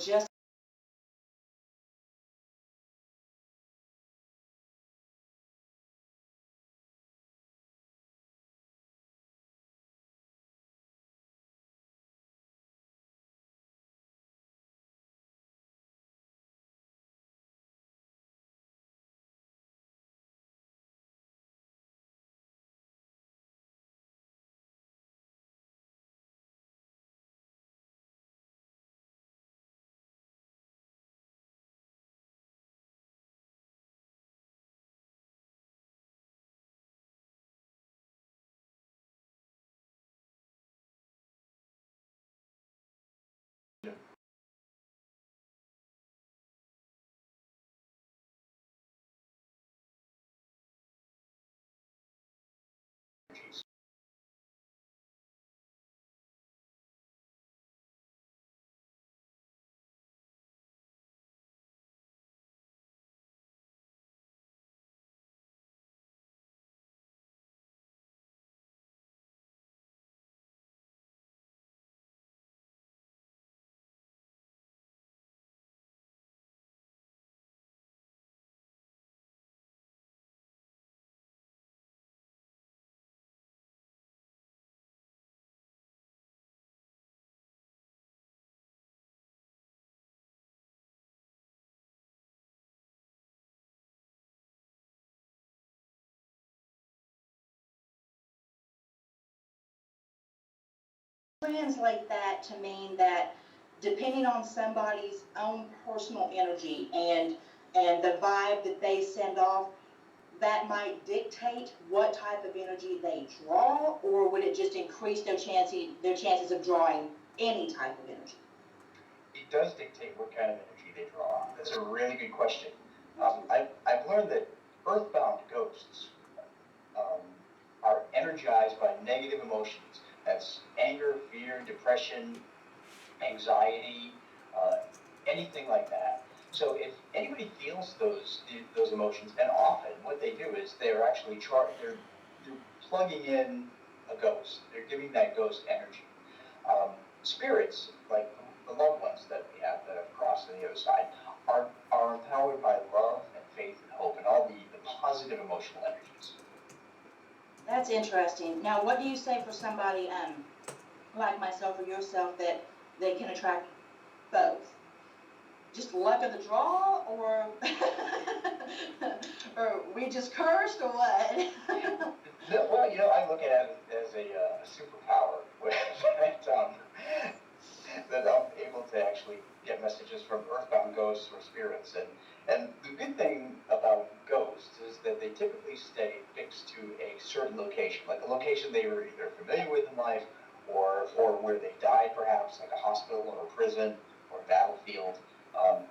just translate that to mean that depending on somebody's own personal energy and the vibe that they send off, that might dictate what type of energy they draw, or would it just increase their chances of drawing any type of energy? It does dictate what kind of energy they draw. That's a really good question. I've learned that earthbound ghosts are energized by negative emotions. That's anger, fear, depression, anxiety, anything like that. So if anybody feels those emotions, and often what they do is they're actually they're plugging in a ghost. They're giving that ghost energy. Spirits, like the loved ones that we have that have crossed to the other side, are empowered by love and faith and hope and all the positive emotional energies. That's interesting. Now, what do you say for somebody like myself or yourself that they can attract both? Just luck of the draw, or or we just cursed, or what? Well, I look at it as a superpower that I'm able to actually get messages from earthbound ghosts or spirits. And the good thing about ghosts is that they typically stay fixed to a certain location, like a location they were either familiar with in life or where they died, perhaps, like a hospital or a prison or a battlefield.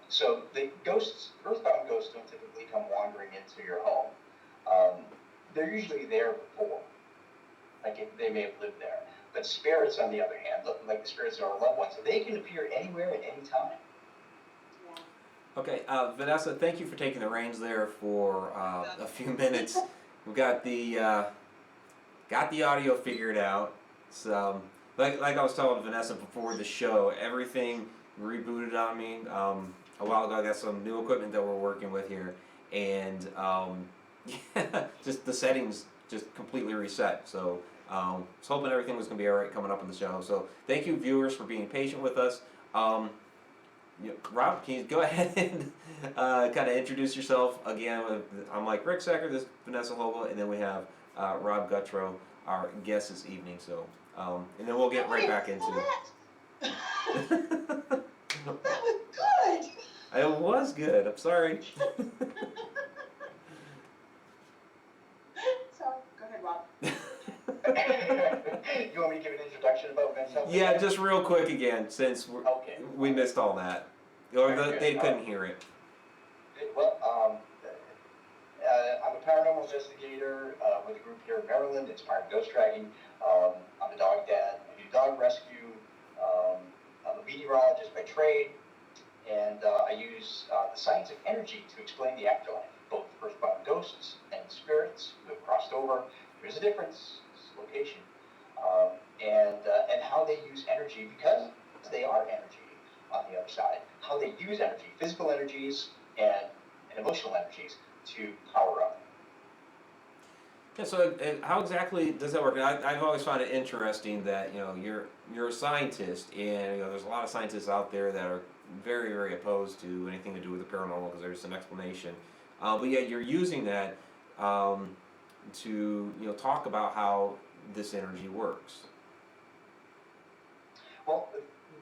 So the earthbound ghosts don't typically come wandering into your home. They're usually there before, like they may have lived there. But spirits, on the other hand, like the spirits of our loved ones, they can appear anywhere at any time. Okay, Vanessa, thank you for taking the reins there for a few minutes. We've got the audio figured out. So, like I was telling Vanessa before the show, everything rebooted on me a while ago. I got some new equipment that we're working with here, and just the settings just completely reset. So I was hoping everything was going to be all right coming up on the show. So thank you, viewers, for being patient with us. Rob, can you go ahead and kind of introduce yourself again? I'm like Ricksecker, this is Vanessa Hogle, and then we have Rob Gutro, our guest this evening. So, and then we'll get right back into it. That was good. It was good. I'm sorry. Sorry. Go ahead, Rob. You want me to give an introduction about Vanessa? Yeah, just real quick again, since we missed all that. Or they couldn't hear it. Well, I'm a paranormal investigator with a group here in Maryland. It's part of ghost tracking. I'm a dog dad. I do dog rescue. I'm a meteorologist by trade. And I use the science of energy to explain the afterlife, both earthbound ghosts and spirits who have crossed over. There's a difference, it's location, and how they use energy, because they are energy on the other side. how they use energy, physical energies and emotional energies to power up. Yeah, so how exactly does that work? I've always found it interesting that you're a scientist, and there's a lot of scientists out there that are very very opposed to anything to do with the paranormal because there's an explanation, but yet you're using that to talk about how this energy works. Well,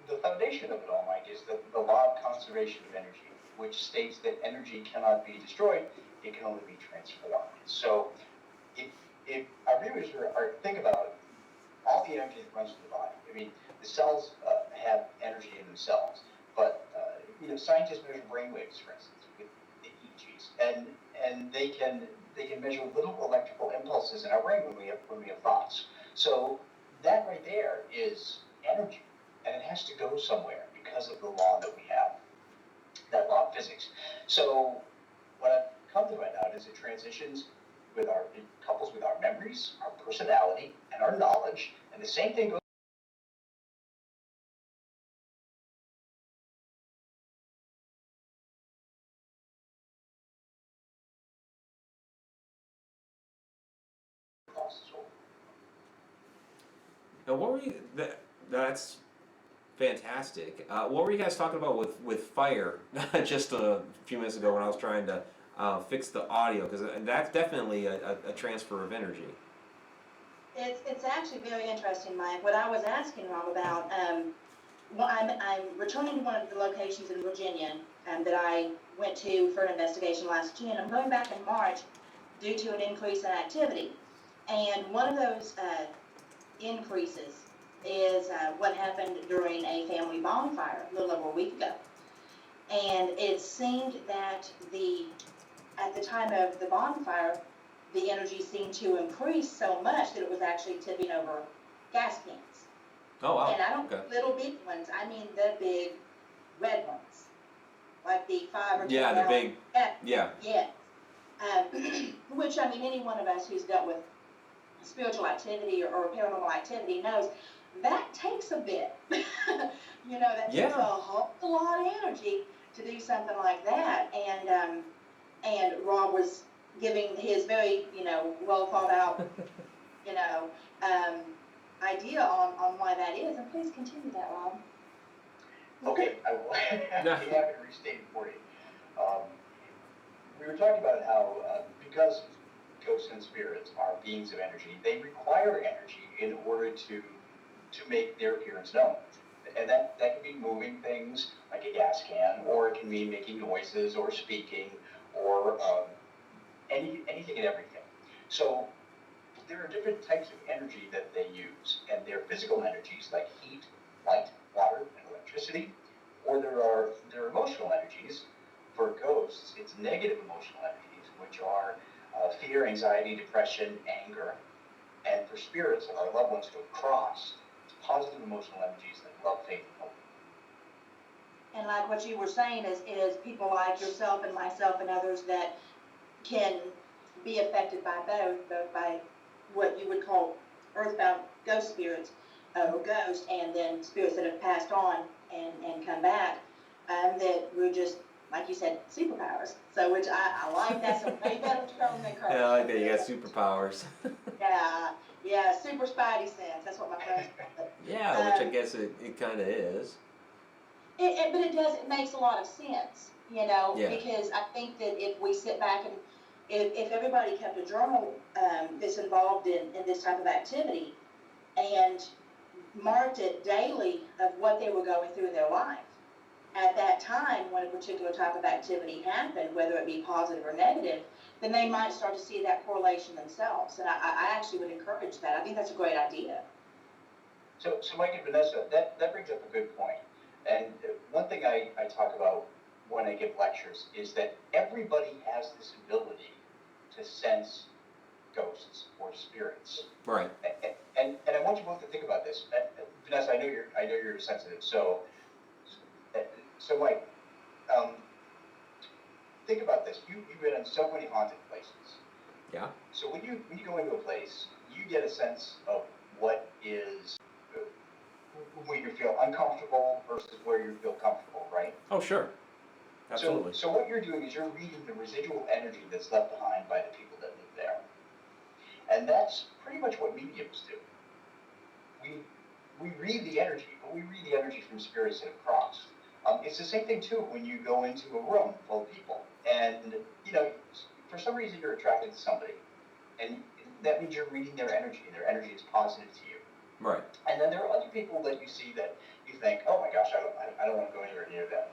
the foundation of it all, Mike, is the law of conservation of energy, which states that energy cannot be destroyed, it can only be transformed. So if our viewers think about all the energy that runs through the body. I mean, the cells have energy in themselves, but scientists measure brain waves, for instance, with the EEGs, and they can measure little electrical impulses in our brain when we have thoughts. So that right there is energy, and it has to go somewhere because of the law that we have, that law of physics. So what I've come to find out is it transitions it couples with our memories, our personality, and our knowledge, and the same thing goes with us as well. Now, what were you? That's fantastic. What were you guys talking about with fire just a few minutes ago when I was trying to fix the audio? Because that's definitely a transfer of energy. It's actually very interesting, Mike. What I was asking Rob about, well, I'm returning to one of the locations in Virginia that I went to for an investigation last June. I'm going back in March due to an increase in activity. And one of those increases is what happened during a family bonfire a little over a week ago. And it seemed that at the time of the bonfire, the energy seemed to increase so much that it was actually tipping over gas cans. Oh wow! And I don't Okay. little big ones. I mean the big red ones, like the 5 or 10 Yeah, the big. Yeah. Yes. Which I mean, any one of us who's dealt with spiritual activity or paranormal activity knows that takes a bit. That takes a whole lot of energy to do something like that. And Rob was giving his very, well thought out, idea on why that is. And please continue that, Rob. Okay, I will be happy to restate it for you. We were talking about how because ghosts and spirits are beings of energy, they require energy in order to make their appearance known. And that can be moving things like a gas can, or it can mean making noises or speaking or anything and everything. So there are different types of energy that they use, and they're physical energies like heat, light, water, and electricity, or there are emotional energies. For ghosts, it's negative emotional energies, which are fear, anxiety, depression, anger, and for spirits of our loved ones who have crossed, it's positive emotional energies like love, faith, and hope. And like what you were saying is people like yourself and myself and others that can be affected by both by what you would call earthbound ghost spirits, or ghosts, and then spirits that have passed on and come back, that we're just, like you said, superpowers. So which I like, that's a way better term than curse. Yeah, I like that. You got superpowers. Yeah, super spidey sense. That's what my friends call it. Yeah, which I guess it kind of is. But it makes a lot of sense, Yeah. because I think that if we sit back and if everybody kept a journal that's involved in this type of activity and marked it daily of what they were going through in their life at that time when a particular type of activity happened, whether it be positive or negative, then they might start to see that correlation themselves. And I actually would encourage that. I think that's a great idea. So Mike and Vanessa, that brings up a good point. And one thing I talk about when I give lectures is that everybody has this ability to sense ghosts or spirits. Right. And I want you both to think about this. Vanessa, I know you're sensitive. So Mike, think about this. You've been in so many haunted places. Yeah. So when you go into a place, you get a sense of what is where you feel uncomfortable versus where you feel comfortable, right? Oh, sure. Absolutely. So what you're doing is you're reading the residual energy that's left behind by the people that live there. And that's pretty much what mediums do. We read the energy, but we read the energy from spirits that have crossed. It's the same thing too when you go into a room full of people, and for some reason you're attracted to somebody, and that means you're reading their energy, and their energy is positive to you. Right. And then there are other people that you see that you think, oh my gosh, I don't want to go anywhere near them.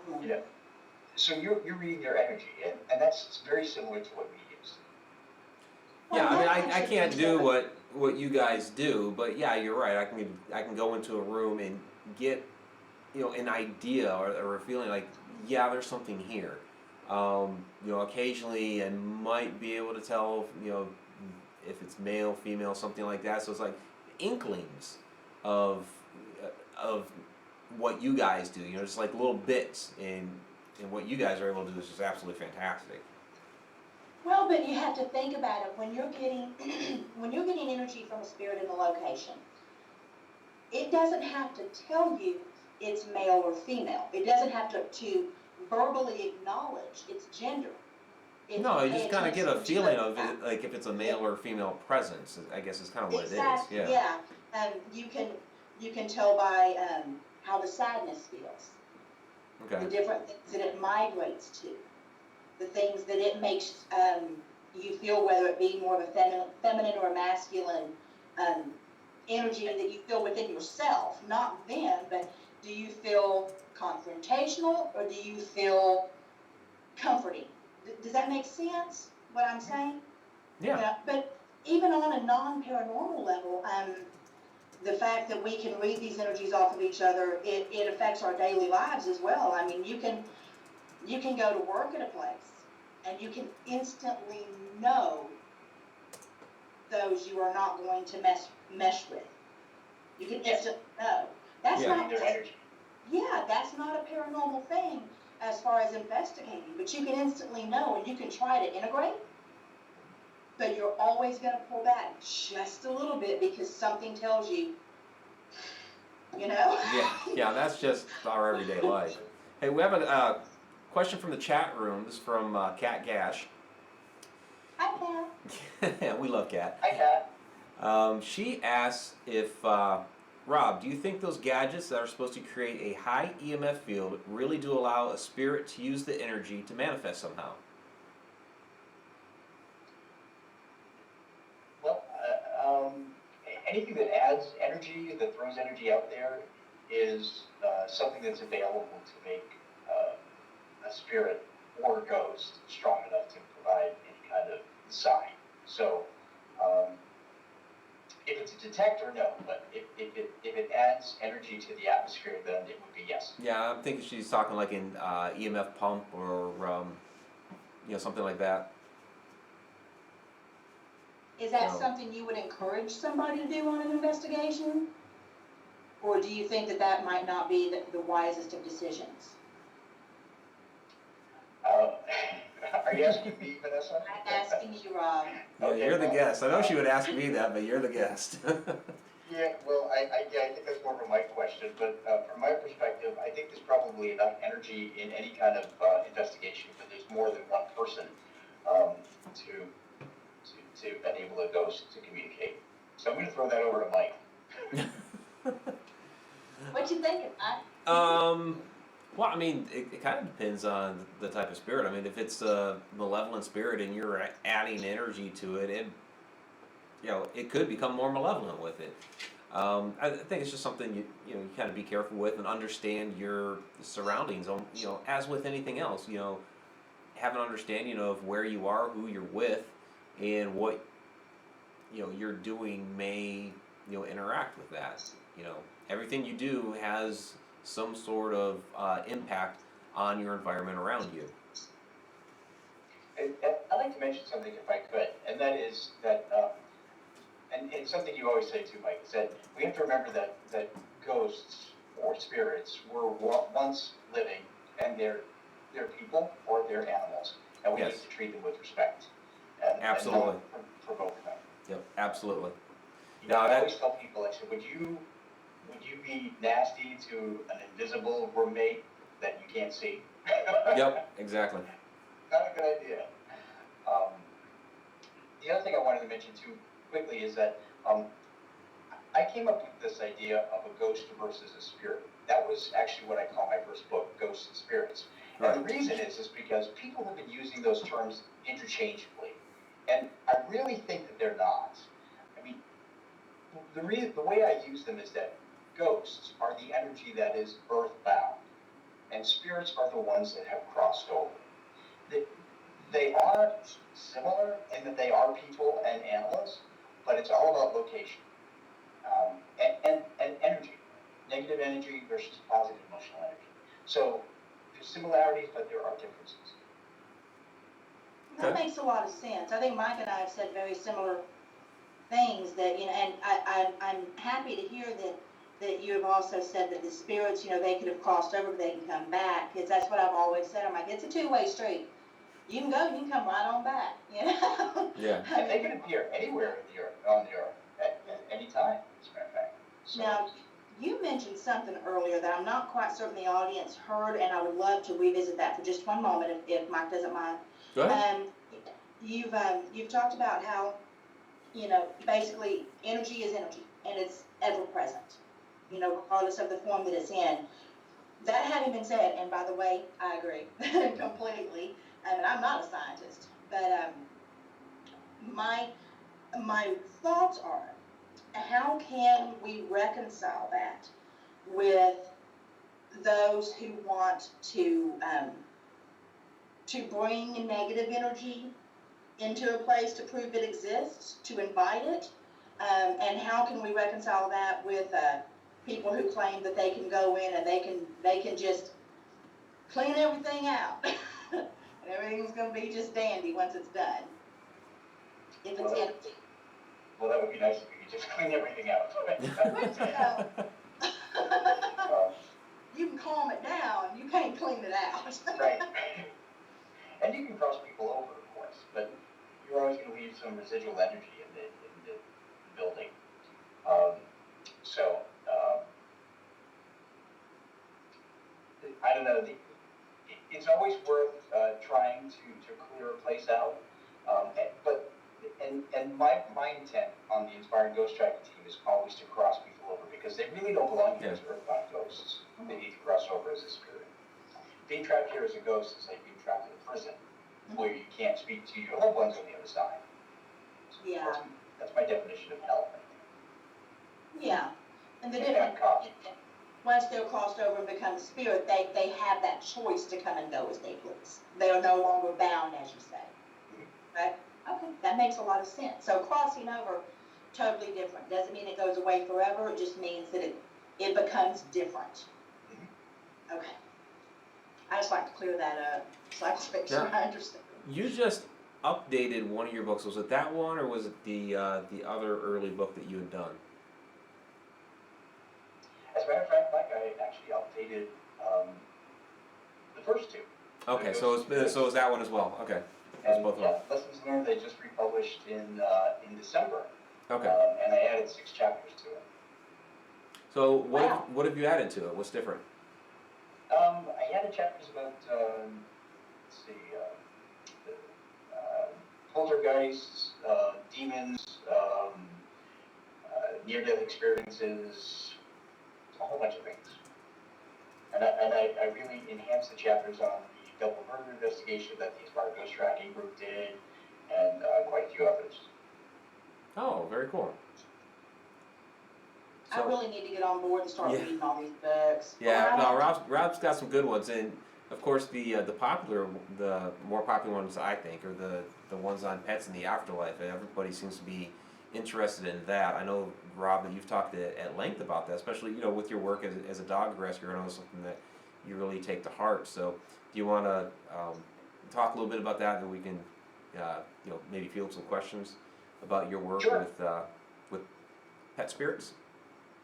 Mhm. You know, so you're reading their energy, and that's very similar to what mediums do. Yeah, Well, I mean, that I can't actually do makes what you guys do, but yeah, you're right. I can go into a room and get an idea or a feeling like, yeah, there's something here. Occasionally I might be able to tell if it's male, female, something like that. So it's like inklings of of what you guys do. Just like little bits, and what you guys are able to do is just absolutely fantastic. Well, but you have to think about it when you're getting when you're getting energy from a spirit in a location. It doesn't have to tell you it's male or female. It doesn't have to verbally acknowledge its gender. If No, you pay just kind of get a attention to feeling it, of it, like if it's a male or female presence. I guess is kind of what it is. exactly, Yeah. yeah. You can tell by how the sadness feels, Okay. the different things that it migrates to, the things that it makes you feel, whether it be more of a feminine or a masculine um, energy that you feel within yourself, not them, but do you feel confrontational or do you feel comforting? Does that make sense, what I'm saying? Yeah. But even on a non-paranormal level, the fact that we can read these energies off of each other, it affects our daily lives as well. I mean, you can go to work at a place and you can instantly know those you are not going to mesh with. You can instantly know. That's Yeah. not Their energy. yeah, that's not a paranormal thing as far as investigating, but you can instantly know and you can try to integrate, but you're always going to pull back just a little bit because something tells you, Yeah, that's just our everyday life. Hey, we have a question from the chat room. This is from Cat Gash. Hi, Pat. We love Cat. Hi, Kat. She asks if, Rob, do you think those gadgets that are supposed to create a high EMF field really do allow a spirit to use the energy to manifest somehow? Well, anything that adds energy, that throws energy out there, is something that's available to make a spirit or a ghost strong enough to provide any kind of sign. So, if it's a detector, no, but if it adds energy to the atmosphere, then it would be yes. Yeah, I'm thinking she's talking like an EMF pump or something like that. Is that So- something you would encourage somebody to do on an investigation? Or do you think that that might not be the wisest of decisions? Are you asking me, Vanessa? I'm asking you, Rob. Yeah, Okay, you're the well, guest. I know she would ask me that, but you're the guest. Yeah, well, I think that's more of a Mike question, but from my perspective, I think there's probably enough energy in any kind of investigation, but there's more than one person to enable a ghost to communicate. So I'm going to throw that over to Mike. What you thinking? Well, I mean, it kind of depends on the type of spirit. I mean, if it's a malevolent spirit and you're adding energy to it, it could become more malevolent with it. I think it's just something you kind of be careful with and understand your surroundings. As with anything else, have an understanding of where you are, who you're with, and what you're doing may interact with that. Everything you do has some sort of impact on your environment around you. And I'd like to mention something if I could, and that is that, and it's something you always say too, Mike, is that we have to remember that ghosts or spirits were once living, and they're people or they're animals, and we Yes. need to treat them with respect. And Absolutely. And provoke them. Yep, absolutely. I always tell people, I said, would you be nasty to an invisible roommate that you can't see. Yep, exactly. Not a good idea. The other thing I wanted to mention too quickly is that I came up with this idea of a ghost versus a spirit. That was actually what I call my first book, Ghosts and Spirits. Right. And the reason is because people have been using those terms interchangeably. And I really think that they're not. I mean, the way I use them is that ghosts are the energy that is earthbound, and spirits are the ones that have crossed over. They are similar in that they are people and animals, but it's all about location. And energy, negative energy versus positive emotional energy. So there's similarities, but there are differences. That makes a lot of sense. I think Mike and I have said very similar things that, and I'm happy to hear that you have also said that the spirits, they could have crossed over, but they can come back, because that's what I've always said. I'm like, it's a two-way street. You can go, you can come right on back, Yeah. And they can appear anywhere on the earth at any time, as a matter of fact. So, Now, you mentioned something earlier that I'm not quite certain the audience heard, and I would love to revisit that for just one moment if Mike doesn't mind. Go ahead. You've talked about how, basically energy is energy, and it's ever present, regardless of the form that it's in. That having been said, and by the way, I agree completely. I mean, I'm not a scientist, but my thoughts are, how can we reconcile that with those who want to bring negative energy into a place to prove it exists, to invite it, and how can we reconcile that with people who claim that they can go in and they can just clean everything out and everything's going to be just dandy once it's done, if it's empty. well, that would be nice if you could just clean everything out. You can calm it down, you can't clean it out. Right. And you can cross people over, of course, but you're always going to leave some residual energy in the building. I don't know. It's always worth trying to clear a place out. And my intent on the Inspired Ghost Tracking team is always to cross people over, because they really don't belong here as earthbound ghosts. They need to cross over as a spirit. Being trapped here as a ghost is like being trapped in a prison where you can't speak to your loved ones on the other side. So Yeah. That's my definition of hell. Yeah. And the different, once they're crossed over and become a spirit, they have that choice to come and go as they please. They are no longer bound, as you say. Right? Okay, that makes a lot of sense. So crossing over, totally different. Doesn't mean it goes away forever. It just means that it becomes different. Okay. I just like to clear that up, so I just make sure I understand. You just updated one of your books. Was it that one, or was it the other early book that you had done? As a matter of fact, Mike, I actually updated the first two. Okay, so it's that one as well. Okay, and both of them. Lessons Learned, they just republished in December. Okay. And I added 6 chapters to it. So what have you added to it? What's different? I added chapters about poltergeists, demons, near-death experiences, a whole bunch of things. And I really enhanced the chapters on the double murder investigation that the Inspired Ghost Tracking group did, and quite a few others. Oh, very cool. I really need to get on board and start reading all these books. Yeah, no, Rob's got some good ones, and of course the more popular ones I think are the ones on pets and the afterlife. Everybody seems to be interested in that. I know, Rob, that you've talked at length about that, especially with your work as a dog rescuer. I know it's something that you really take to heart. So, do you want to talk a little bit about that, and we can maybe field some questions about your work with pet spirits?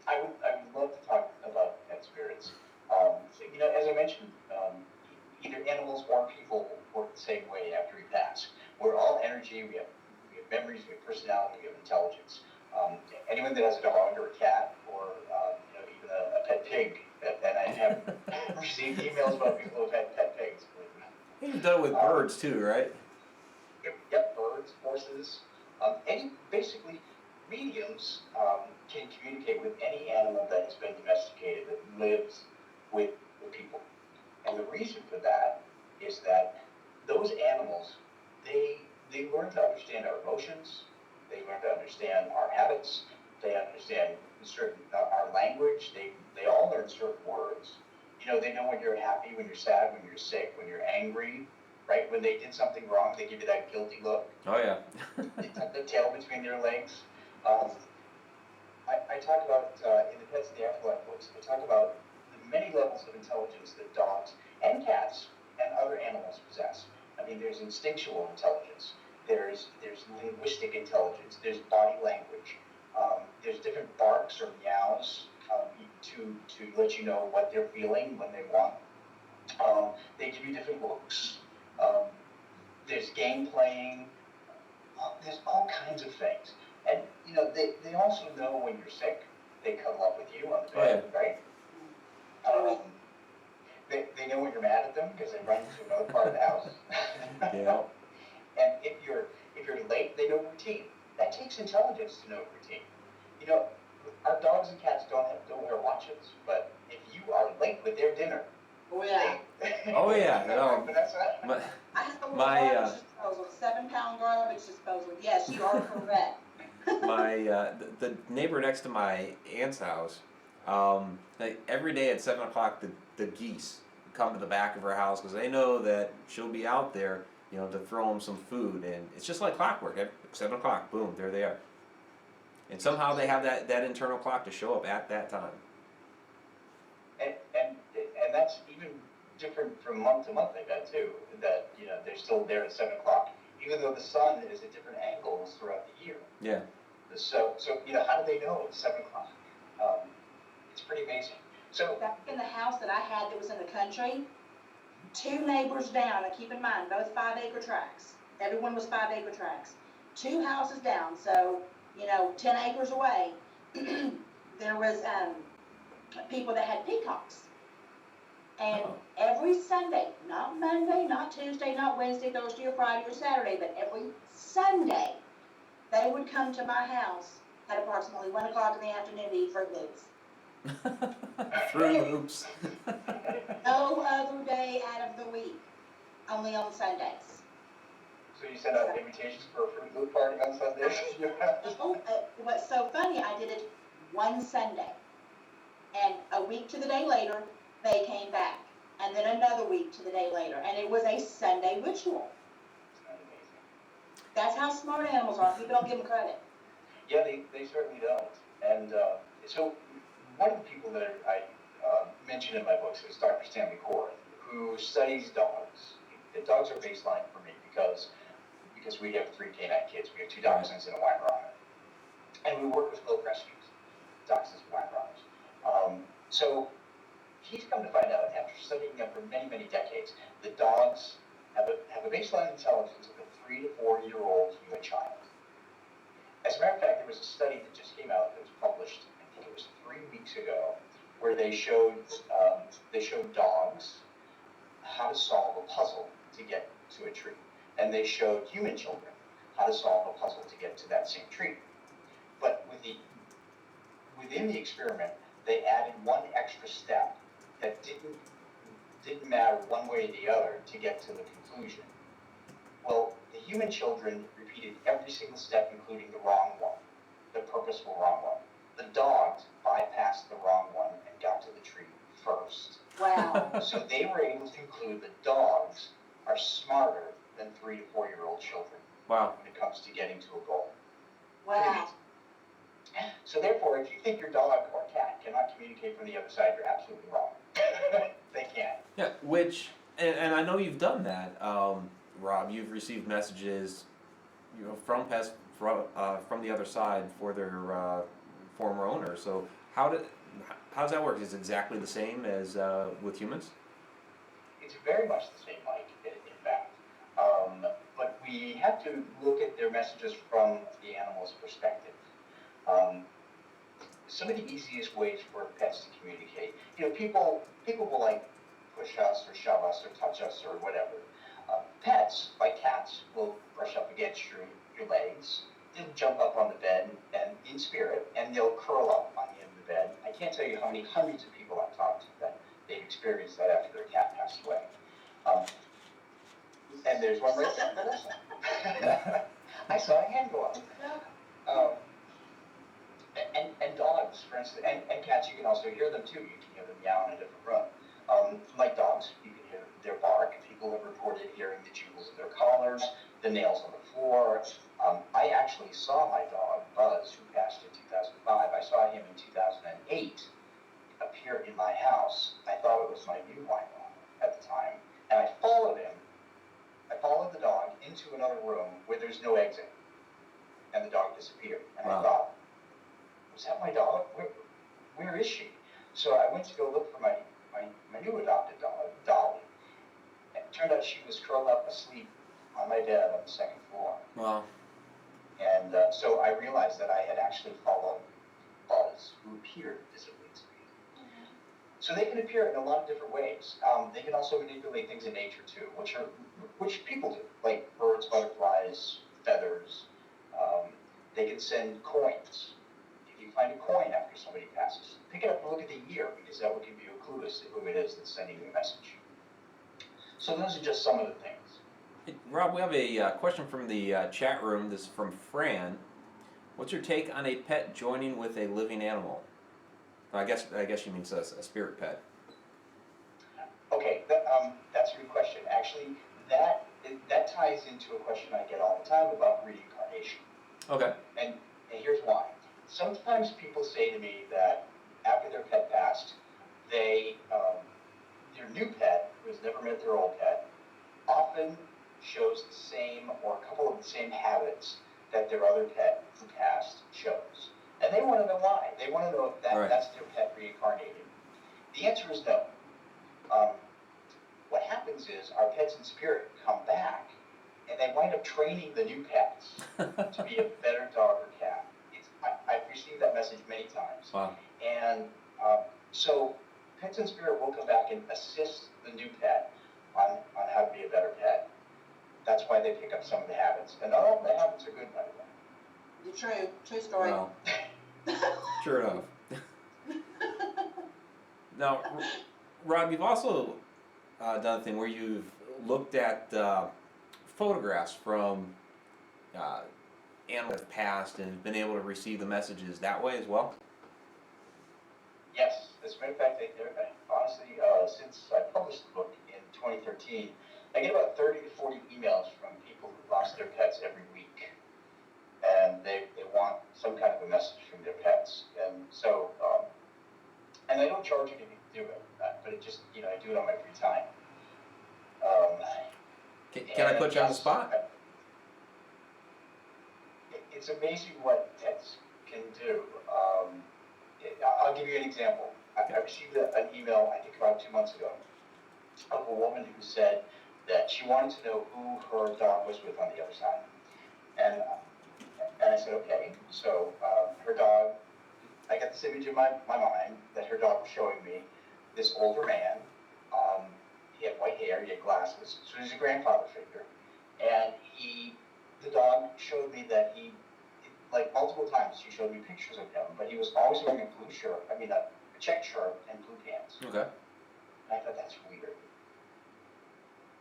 I would love to talk about pet spirits. As I mentioned, either animals or people work the same way after we pass. We're all energy. We have memories. We have personality. We have intelligence. Anyone that has a dog or a cat or either even a pet pig, and I have received emails about people who've had pet pigs. You've done it with birds too, right? Yep, birds, horses, basically mediums can communicate with any animal that has been domesticated that lives with people. And the reason for that is that those animals, they learn to understand our emotions, they learn to understand our habits, they understand certain our language, they all learn certain words. You know, they know when you're happy, when you're sad, when you're sick, when you're angry, right? When they did something wrong, they give you that guilty look. Oh yeah. They tuck their tail between their legs. I talk about, in the Pets of the Afterlife books, I talk about the many levels of intelligence that dogs and cats and other animals possess. I mean, there's instinctual intelligence, there's linguistic intelligence, there's body language, there's different barks or meows to let you know what they're feeling when they want. They give you different looks. There's game playing. There's all kinds of things. And, you know, they also know when you're sick. They cuddle up with you on the bed, right? They know when you're mad at them because they run to another part of the house. Yeah. And if you're late, they know routine. That takes intelligence to know routine. You know, our dogs and cats don't wear watches, but if you are late with their dinner, Oh yeah. Oh yeah. Vanessa? I have a little My, garbage disposal, 7-pound garbage disposal. Yes, you are correct. the neighbor next to my aunt's house, like every day at 7 o'clock, the geese come to the back of her house because they know that she'll be out there, you know, to throw them some food, and it's just like clockwork. At 7 o'clock, boom, there they are. And somehow they have that internal clock to show up at that time. And that's even different from month to month, I bet too. That, you know, they're still there at 7 o'clock, even though the sun is at different angles throughout the year. Yeah. So you know, how do they know it's 7 o'clock? It's pretty amazing. So Back in the house that I had that was in the country, 2 neighbors down, and keep in mind, both 5-acre tracts. Everyone was 5-acre tracts. 2 houses down, so, you know, 10 acres away, there was people that had peacocks. And every Sunday, not Monday, not Tuesday, not Wednesday, Thursday, or Friday, or Saturday, but every Sunday, they would come to my house at approximately 1 o'clock in the afternoon to eat Fruit Loops. Fruit Loops. No other day out of the week, only on Sundays. So you send out invitations for a Fruit Loop party on Sundays? What's so funny, I did it one Sunday, and a week to the day later, they came back, and then another week to the day later, and it was a Sunday ritual. That's how smart animals are. People don't give them credit. Yeah, they certainly don't. And so one of the people that I mentioned in my books is Dr. Stanley Korth, who studies dogs. The dogs are baseline for me because we have 3 canine kids. We have 2 dachshunds and a Weimaraner. And we work with close rescues, dachshunds and Weimaraners. So he's come to find out, after studying them for many, many decades, the dogs have a baseline intelligence of a 3 to 4-year-old human child. As a matter of fact, there was a study that just came out that was published, I think it was 3 weeks ago, where they showed dogs how to solve a puzzle to get to a tree, and they showed human children how to solve a puzzle to get to that same tree. But within the experiment, they added one extra step that didn't matter one way or the other to get to the conclusion. Well, the human children repeated every single step, including the wrong one, the purposeful wrong one. The dogs bypassed the wrong one and got to the tree first. Wow. So they were able to conclude that dogs are smarter than 3 to 4-year-old children. Wow. When it comes to getting to a goal. Wow. So therefore, if you think your dog or cat cannot communicate from the other side, you're absolutely wrong. They can't. Yeah, and I know you've done that, Rob. You've received messages, you know, from pets from the other side for their former owner. So how does that work? Is it exactly the same as with humans? It's very much the same, Mike, in fact. But we have to look at their messages from the animal's perspective. some of the easiest ways for pets to communicate. People will like push us or shove us or touch us or whatever. Pets, like cats, will brush up against your legs. They'll jump up on the bed and in spirit, and they'll curl up on the end of the bed. I can't tell you how many hundreds of people I've talked to that they've experienced that after their cat passed away. And there's one right there, Vanessa. I saw a hand go up. And dogs, for instance, and cats, you can also hear them too. You can hear them meow in a different room. Like dogs, you can hear their bark. People have reported hearing the jingles of their collars, the nails on the floor. I actually saw my dog, Buzz, who passed in 2005. I saw him in 2008 appear in my house. I thought it was my new wine at the time. And I followed him. I followed the dog into another room where there's no exit. And the dog disappeared. And I thought, was that my dog? Where is she? So I went to go look for my new adopted dog, Dolly. And it turned out she was curled up asleep on my bed on the second floor. Wow. And so I realized that I had actually followed Buzz, who appeared visibly to me. So they can appear in a lot of different ways. They can also manipulate things in nature too, which people do, like birds, butterflies, feathers. They can send coins. If you find a coin after somebody passes, pick it up and look at the year, because that will give you a clue as to who it is that's sending you a message. So those are just some of the things. Hey, Rob, we have a question from the chat room. This is from Fran. What's your take on a pet joining with a living animal? I guess she means a spirit pet. Okay, that's a good question. Actually, that ties into a question I get all the time about reincarnation. Okay. And here's why. Sometimes people say to me that after their pet passed, their new pet, who has never met their old pet, often shows the same or a couple of the same habits that their other pet who passed shows. And they want to know why. They want to know if that's their pet reincarnated. The answer is no. What happens is our pets in spirit come back and they wind up training the new pets to be a better dog or cat. I've received that message many times. Wow. And so pets in spirit will come back and assist the new pet on how to be a better pet. That's why they pick up some of the habits. And not all of the habits are good, by the way. True story. Well, sure enough. Now, Rob, you've also done a thing where you've looked at photographs from animals that have passed and been able to receive the messages that way as well? Yes, as a matter of fact, honestly, since I published the book in 2013, I get about 30 to 40 emails from people who lost their pets every week. And they want some kind of a message from their pets. And so, and I don't charge anything to do it, but it just, I do it on my free time. Can I put you on the spot? It's amazing what pets can do. I'll give you an example. I received an email, I think about 2 months ago, of a woman who said that she wanted to know who her dog was with on the other side. And I said, okay. So her dog, I got this image in my mind that her dog was showing me, this older man. He had white hair, he had glasses, so he's a grandfather figure. And the dog showed me that like multiple times, she showed me pictures of him, but he was always wearing a blue shirt, a check shirt and blue pants. Okay. And I thought, that's weird.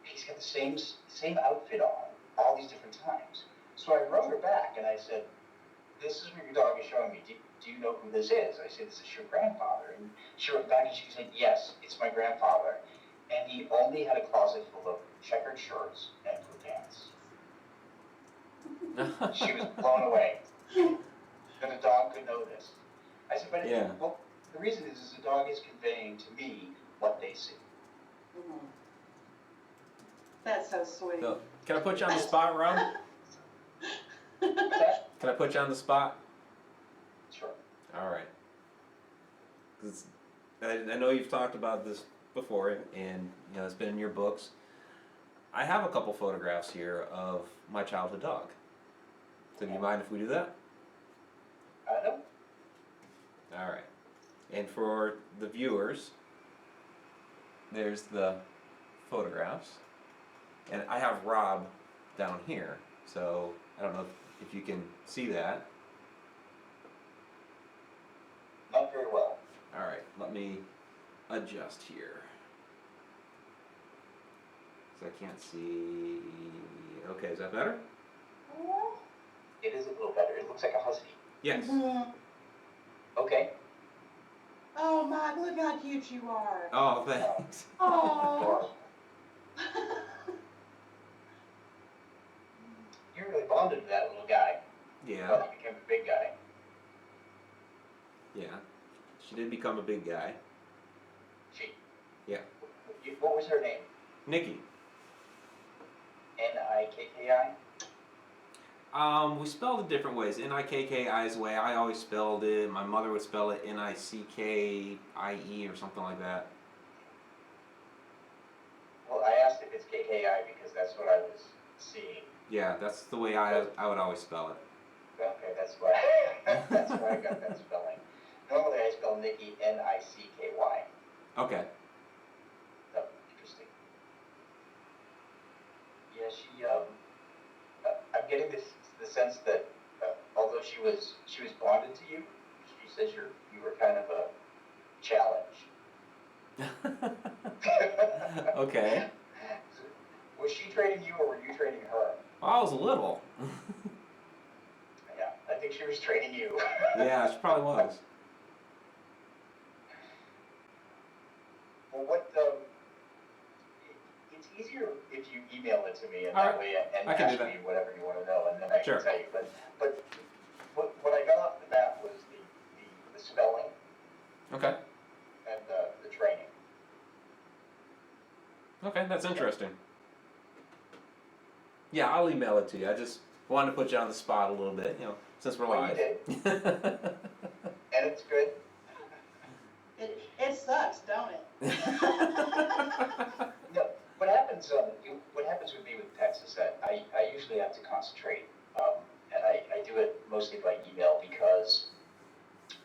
He's got the same outfit on all these different times. So I wrote her back and I said, this is what your dog is showing me. Do you know who this is? I said, this is your grandfather. And she wrote back and she said, yes, it's my grandfather. And he only had a closet full of checkered shirts and blue pants. She was blown away that a dog could know this. I said, but well, the reason is the dog is conveying to me what they see. Mm-hmm. That's so sweet. So, can I put you on the spot, Rob? Can I put you on the spot? Sure. All right. 'Cause I know you've talked about this before, and it's been in your books. I have a couple photographs here of my childhood dog. So do you mind if we do that? I know. All right. And for the viewers, there's the photographs. And I have Rob down here, so I don't know if you can see that. Not very well. All right, let me adjust here. So I can't see. Okay, is that better? It is a little better. It looks like a husky. Yes. Mhm. Okay. Oh, Mike, look how cute you are. Oh, thanks. Oh. You really bonded with that little guy. Yeah. Well, he became a big guy. Yeah. She did become a big guy. She. Yeah. What was her name? Nikki. Nikki? We spelled it different ways. Nikki is the way I always spelled it. My mother would spell it Nickie or something like that. Well, I asked if it's KKI because that's what I was seeing. Yeah, that's the way I would always spell it. Okay, that's why that's why I got that spelling. Normally I spell Nikki Nicky. Okay. So interesting. Yeah, she. I'm getting the sense that although she was bonded to you, she says you were kind of a challenge. Okay. Was she training you or were you training her? I was little. Yeah, I think she was training you. Yeah, she probably was. Well, it's easier if you email it to me, and All that right. way, and I can do ask that. me whatever you want to know, and then I Sure. can tell you. But what I got off the bat was the spelling Okay. and the training. Okay, that's interesting. Yeah, I'll email it to you. I just wanted to put you on the spot a little bit, since we're Well, live. you And it's good. It sucks, don't it? No, what happens with me with pets is that I usually have to concentrate, and I do it mostly by email because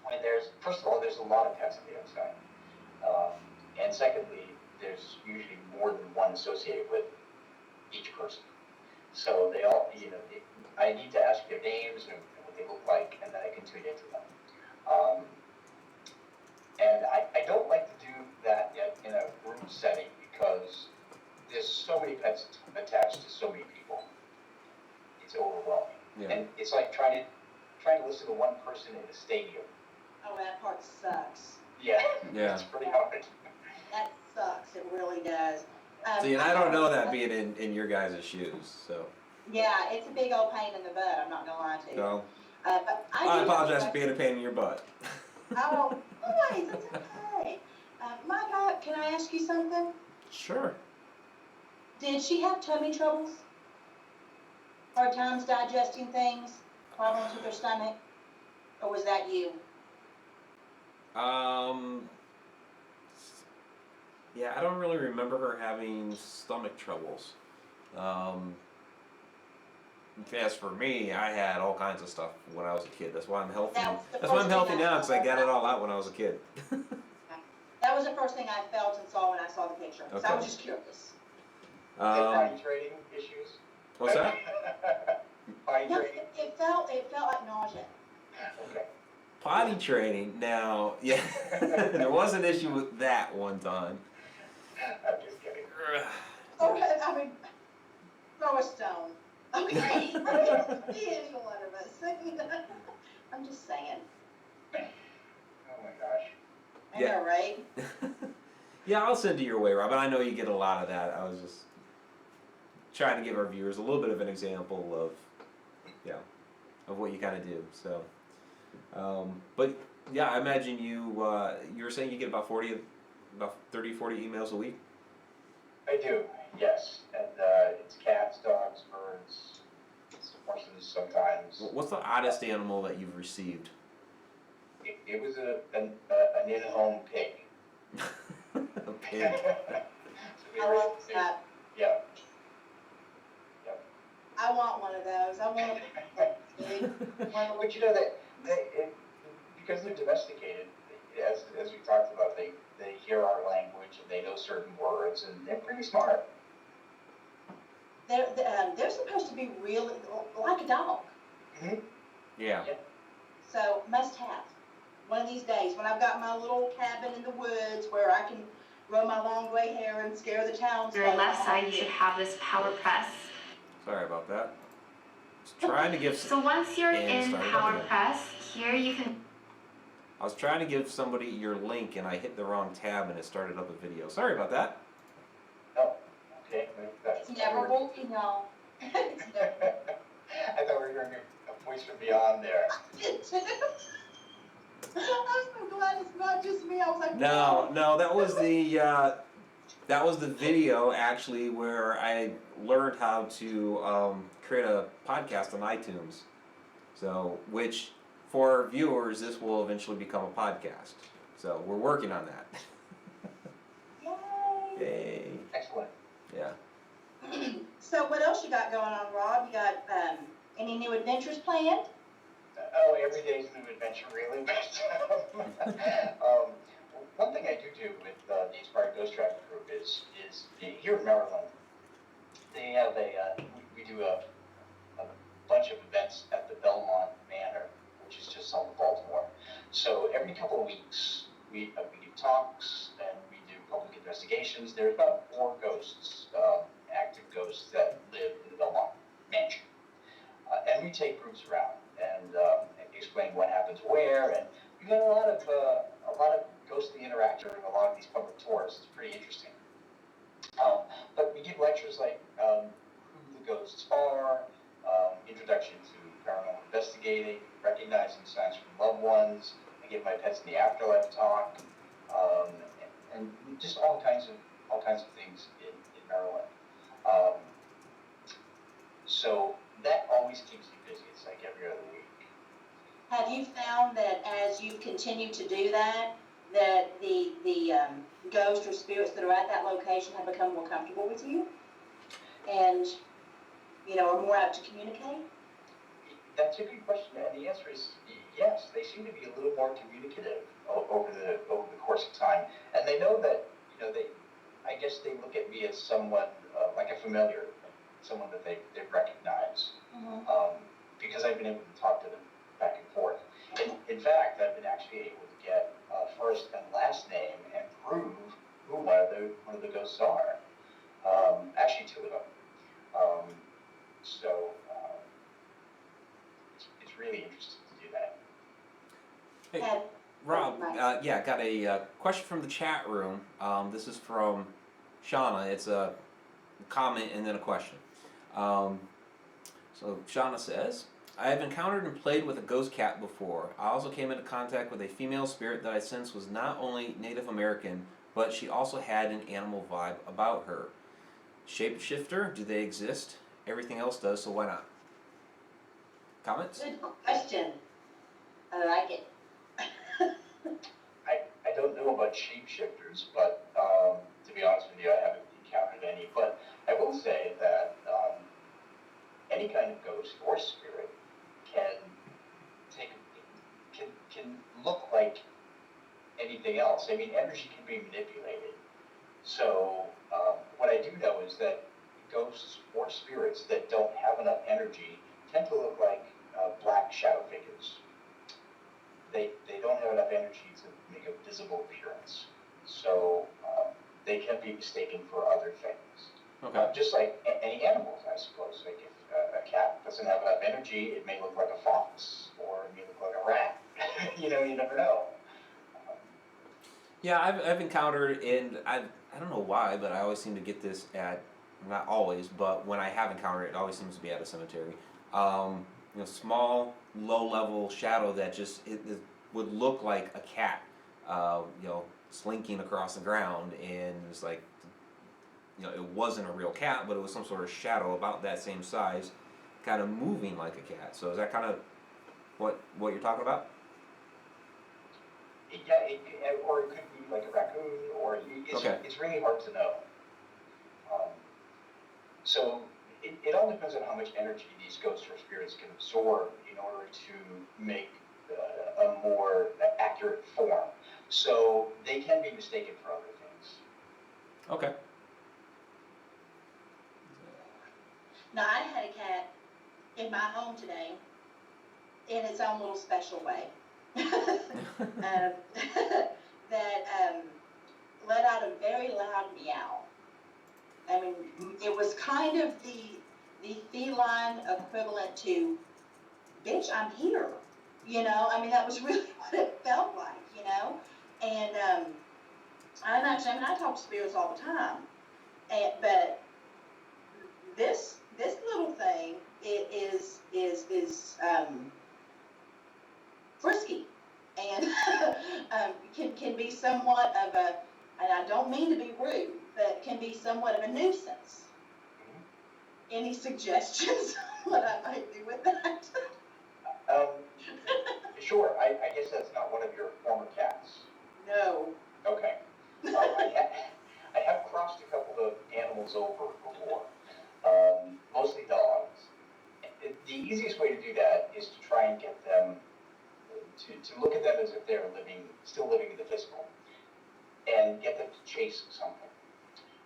when first of all, there's a lot of pets on the outside, and secondly, there's usually more than one associated with each person. So they all, I need to ask their names and what they look like, and then I can tune into them. And I don't like to do that in a group setting because there's so many pets attached to so many people. It's overwhelming. Yeah. And it's like trying to listen to one person in a stadium. Oh, that part sucks. Yeah. Yeah. It's pretty hard. That sucks, it really does. See, and I don't know that being in your guys' shoes, so. Yeah, it's a big old pain in the butt, I'm not gonna lie to you. So, But I apologize for being a pain in your butt. Oh, always, it's okay. Mike, can I ask you something? Sure. Did she have tummy troubles? Hard times digesting things? Problems with her stomach? Or was that you? Yeah, I don't really remember her having stomach troubles. As for me, I had all kinds of stuff when I was a kid. That's why I'm healthy. That's why I'm healthy now, because I got it all out when I was a kid. That was the first thing I felt and saw when I saw the picture. So I was just curious. Potty training issues? What's that? Potty No, training? it felt like nausea. Okay. Potty training. Now, yeah, there was an issue with that one time. I'm just kidding. Okay, I mean, throw a stone. Okay, any one of us. I'm just saying. Oh my gosh. I Yeah. know, right? Yeah, I'll send it your way, Rob. I know you get a lot of that. I was just trying to give our viewers a little bit of an example of what you kind of do. So, but yeah, I imagine you were saying you get about 30, 40 emails a week. I do, yes. And it's cats, dogs, birds, horses sometimes. What's the oddest animal that you've received? It was an in-home pig. A pig. I love that. Yeah. I want one of those. I want a big one. But you know that because they're domesticated, they're pretty smart. They're supposed to be really like a dog. Mm-hmm. Yeah. So must have. One of these days, when I've got my little cabin in the woods where I can grow my long gray hair and scare the townsfolk. Your left side, you should have this power press. Sorry about that. Just trying to give. So once you're And in start it up power again. press, here you can. I was trying to give somebody your link and I hit the wrong tab and it started up a video. Sorry about that. Oh, okay. It's never working, y'all. It's never. I thought we were hearing a voice from beyond there. I'm so glad it's not just me. I was like, No, that was the video actually where I learned how to create a podcast on iTunes. So, which for our viewers, this will eventually become a podcast. So we're working on that. Yay! Yay! Excellent. Yeah. So what else you got going on, Rob? You got any new adventures planned? Oh, every day's a new adventure, really. One thing I do with the Inspired Ghost Tracking Group is here in Maryland, they have we do a bunch of events at the Belmont Manor, which is just south of Baltimore. So every couple of weeks, we do talks and we do public investigations. There's about 4 ghosts, active ghosts that live in the Belmont Mansion. And we take groups around and explain what happens where, and we got a lot of ghostly interaction during a lot of these public tours. It's pretty interesting. But we give lectures like who the ghosts are, introduction to paranormal investigating, recognizing signs from loved ones. I give my pets in the afterlife talk, and just all kinds of things in Maryland. So that always keeps me busy. It's like every other week. Have you found that as you've continued to do that, that the ghosts or spirits that are at that location have become more comfortable with you, and are more apt to communicate? That's a good question, and the answer is yes. They seem to be a little more communicative over the course of time, and they know that I guess they look at me as someone like a familiar, someone that they recognize, because I've been able to talk to them back and forth. In fact, I've been actually able to get first and last name and prove who one of the ghosts are. Actually, 2 of them. So it's really interesting to do that. Hey, Rob, got a question from the chat room. This is from Shauna. It's a comment and then a question. So Shauna says, I have encountered and played with a ghost cat before. I also came into contact with a female spirit that I sensed was not only Native American, but she also had an animal vibe about her. Shapeshifter, do they exist? Everything else does, so why not? Comments? Good question. I like it. I don't know about shapeshifters, but to be honest with you, I haven't encountered any. But I will say that any kind of ghost or spirit can look like anything else. I mean, energy can be manipulated. So what I do know is that ghosts or spirits that don't have enough energy tend to look like black shadow figures. They don't have enough energy to make a visible appearance. So they can be mistaken for other things. Okay. Just like any animals, I suppose. Like if a cat doesn't have enough energy, it may look like a fox, or it may look like a rat. You never know. Yeah, I've encountered, and I don't know why, but I always seem to get this at, not always, but when I have encountered it, it always seems to be at a cemetery. Small, low-level shadow that just it would look like a cat, slinking across the ground, and it's like, it wasn't a real cat, but it was some sort of shadow about that same size, kind of moving like a cat. So is that kind of what you're talking about? Yeah, or it could be like a raccoon, or it's really hard to know. So it all depends on how much energy these ghosts or spirits can absorb in order to make a more accurate form. So they can be mistaken for other things. Okay. cat in my home today in its own little special way. That let out a very loud meow. I mean, it was kind of the feline equivalent to, bitch, I'm here. You know, I mean, that was really what it felt like, you know? And I talk to spirits all the time. But this little thing is frisky and can be somewhat of a, and I don't mean to be rude, but can be somewhat of a nuisance. Any suggestions on what I might do with that? Sure. I guess that's not one of your former cats. No. Okay. I have crossed a couple of animals over before, mostly dogs. The easiest way to do that is to try and get them to look at them as if they're still living in the physical, and get them to chase something.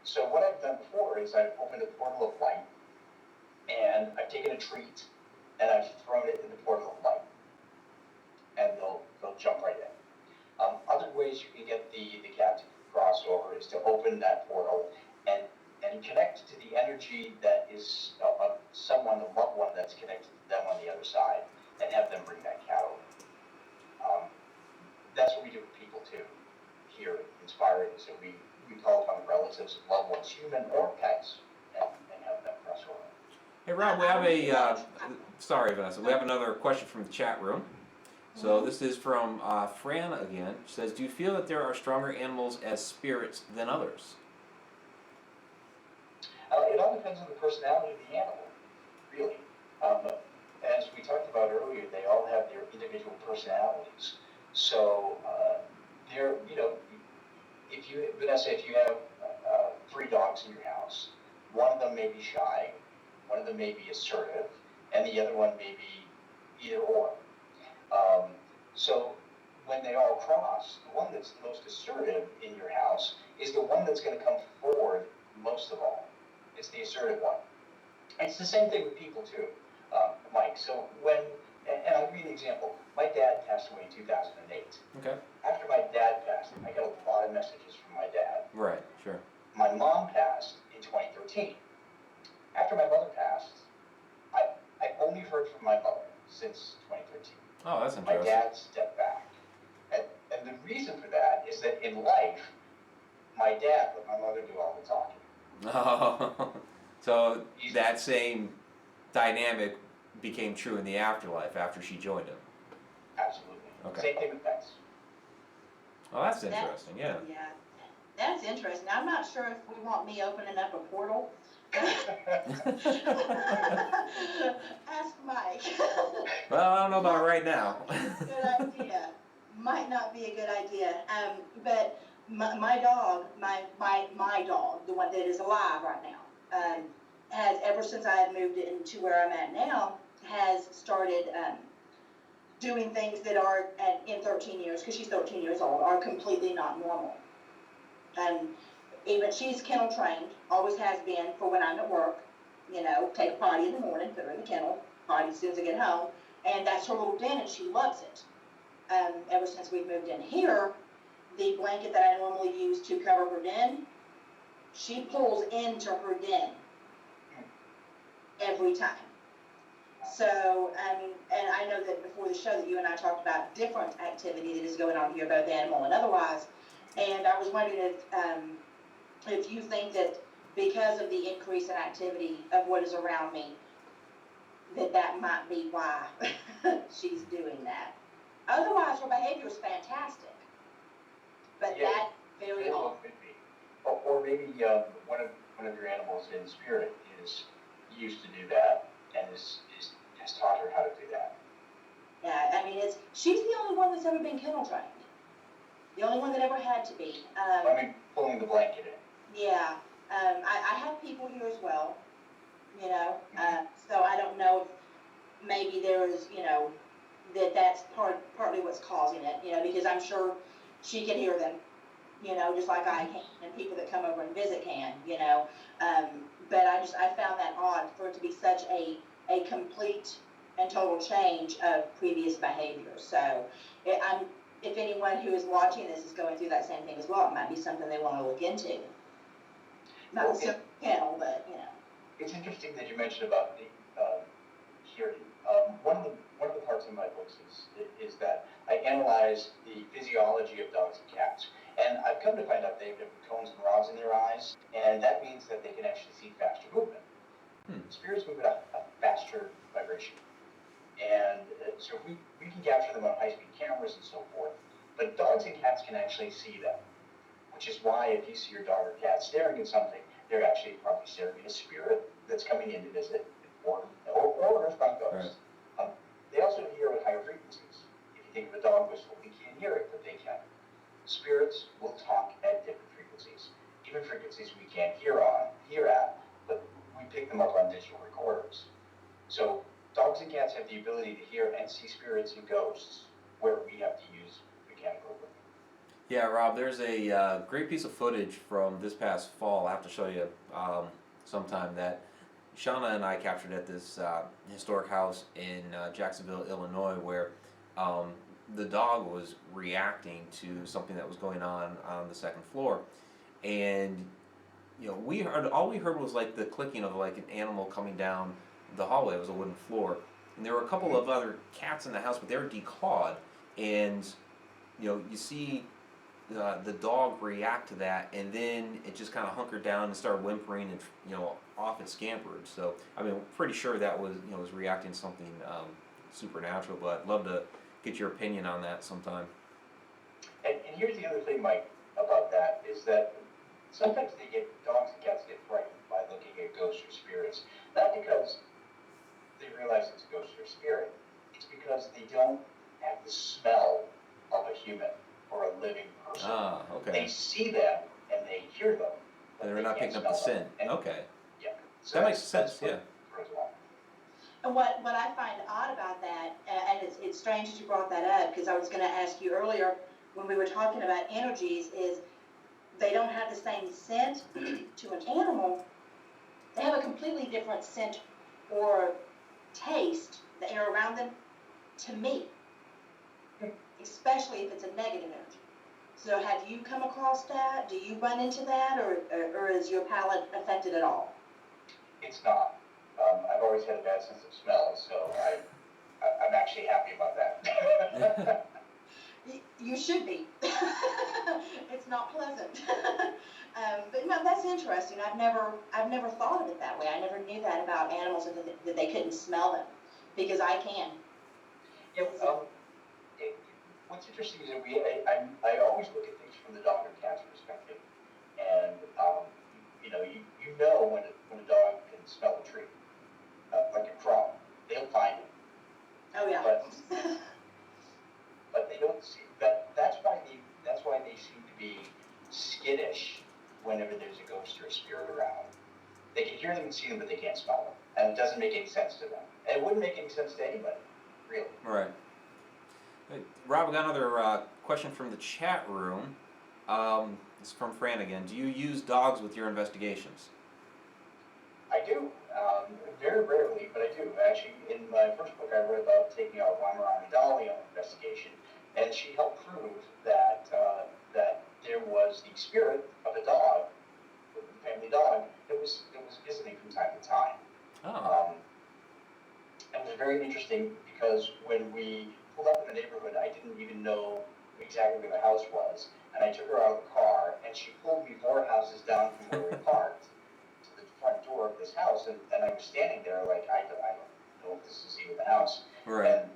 So what I've done before is I've opened a portal of light, and I've taken a treat, and I've thrown it in the portal of light, and they'll jump right in. Other ways you can get the cat to cross over is to open that portal and connect to the energy that is of someone, a loved one that's connected to them on the other side, and have them bring that cat over. That's what we do with people too. Here at Inspired is that we call upon the relatives of loved ones, human or pets, and have them cross over. Hey Rob, we have sorry Vanessa, we have another question from the chat room. So this is from Fran again. She says, do you feel that there are stronger animals as spirits than others? It all depends on the personality of the animal, really. As we talked about earlier, they all have their individual personalities. So, Vanessa, if you have 3 dogs in your house, one of them may be shy, one of them may be assertive, and the other one may be either or. So when they all cross, the one that's the most assertive in your house is the one that's going to come forward most of all. It's the assertive one. It's the same thing with people too, Mike. So and I'll give you an example. My dad passed away in 2008. Okay. After my dad passed, I got a lot of messages from my dad. Right, sure. My mom passed in 2013. After my mother passed, I've only heard from my mother since 2013. Oh, that's My interesting. dad stepped back. And the reason for that is that in life, my dad let my mother do all the talking. Oh, so that same dynamic became true in the afterlife after she joined him. Absolutely. Okay. Same thing with pets. Oh, that's interesting, yeah. Yeah, that's interesting. I'm not sure if we want me opening up a portal. Ask Mike. Well, I don't know about right now. Good idea. Might not be a good idea. But my dog, my dog, the one that is alive right now, has, ever since I have moved into where I'm at now, has started doing things that are, in 13 years, because she's 13 years old, are completely not normal. Even she's kennel trained, always has been for when I'm at work. You know, take a potty in the morning, put her in the kennel, potty as soon as I get home, and that's her little den, and she loves it. Ever since we've moved in here, the blanket that I normally use to cover her den, she pulls into her den every time. So, and I know that before the show that you and I talked about different activity that is going on here, both animal and otherwise, and I was wondering if you think that because of the increase in activity of what is around me, that might be why she's doing that. Otherwise, her behavior is fantastic, but Yeah, that very well, odd. could be. Or maybe one of your animals in spirit is used to do that and has taught her how to do that. Yeah, I mean, she's the only one that's ever been kennel trained. The only one that ever had to be. Pulling the blanket in. Yeah, I have people here as well, you know, so I don't know if maybe there is, you know, that's partly what's causing it, you know, because I'm sure she can hear them, you know, just like I can, and people that come over and visit can, you know, but I found that odd for it to be such a complete and total change of previous behavior. So if anyone who is watching this is going through that same thing as well, it might be something they want to look into. Not Well, so kennel, but It's interesting that you mentioned about the hearing. One of the parts of my books is that I analyze the physiology of dogs and cats, and I've come to find out they have different cones and rods in their eyes, and that means that they can actually see faster movement. Spirits move at a faster vibration, and so we can capture them on high-speed cameras and so forth. But dogs and cats can actually see them, which is why if you see your dog or cat staring at something, they're actually probably staring at a spirit that's coming in to visit, or earthbound ghosts. Right. They also hear at higher frequencies. If you think of a dog whistle, we can't hear it, but they can. Spirits will talk at different frequencies, even frequencies we can't hear at, but we pick them up on digital recorders. So dogs and cats have the ability to hear and see spirits and ghosts, where we have to use mechanical equipment. Yeah, Rob, there's a great piece of footage from this past fall. I have to show you sometime that Shauna and I captured at this historic house in Jacksonville, Illinois, where the dog was reacting to something that was going on the second floor. And all we heard was like the clicking of like an animal coming down the hallway. It was a wooden floor. And there were a couple of other cats in the house, but they were declawed. And you see the dog react to that, and then it just kind of hunkered down and started whimpering, and off it scampered. So pretty sure that was was reacting to something supernatural. But I'd love to get your opinion on that sometime. And here's the other thing, Mike, about that is that sometimes dogs and cats get frightened by looking at ghosts or spirits, not because they realize it's a ghost or spirit. It's because they don't have the smell of a human or a living person. Ah, okay. They see them and they hear them. And they're not picking up the scent. Okay. Yeah. So that makes sense. Yeah. And what I find odd about that, and it's strange that you brought that up, because I was going to ask you earlier when we were talking about energies, is they don't have the same scent to an animal. They have a completely different scent or taste, the air around them, to me, especially if it's a negative energy. So have you come across that? Do you run into that, or is your palate affected at all? It's not. I've always had a bad sense of smell, so I'm actually happy about that. You should be. It's not pleasant. But no, that's interesting. I've never thought of it that way. I never knew that about animals, that they couldn't smell them, because I can. Yeah. What's interesting is that I always look at things from the dog or cat's perspective, and you know when a dog can smell a tree, like a crumb, they'll find it. Oh yeah. But they don't see. That's why they seem to be skittish whenever there's a ghost or a spirit around. They can hear them and see them, but they can't smell them, and it doesn't make any sense to them. And it wouldn't make any sense to anybody, really. Right. Hey, Rob, we got another question from the chat room. It's from Fran again. Do you use dogs with your investigations? I do. Very rarely, but I do. Actually, in my first book, I wrote about taking out Weimaraner Dolly on an investigation, and she helped prove that there was the spirit of a dog, the family dog, that was visiting from time to time. Oh. It was very interesting because when we pulled up in the neighborhood, I didn't even know exactly where the house was, and I took her out of the car, and she pulled me 4 houses down from where we parked to the front door of this house, and I was standing there like, I don't know if this is even the house. Right. And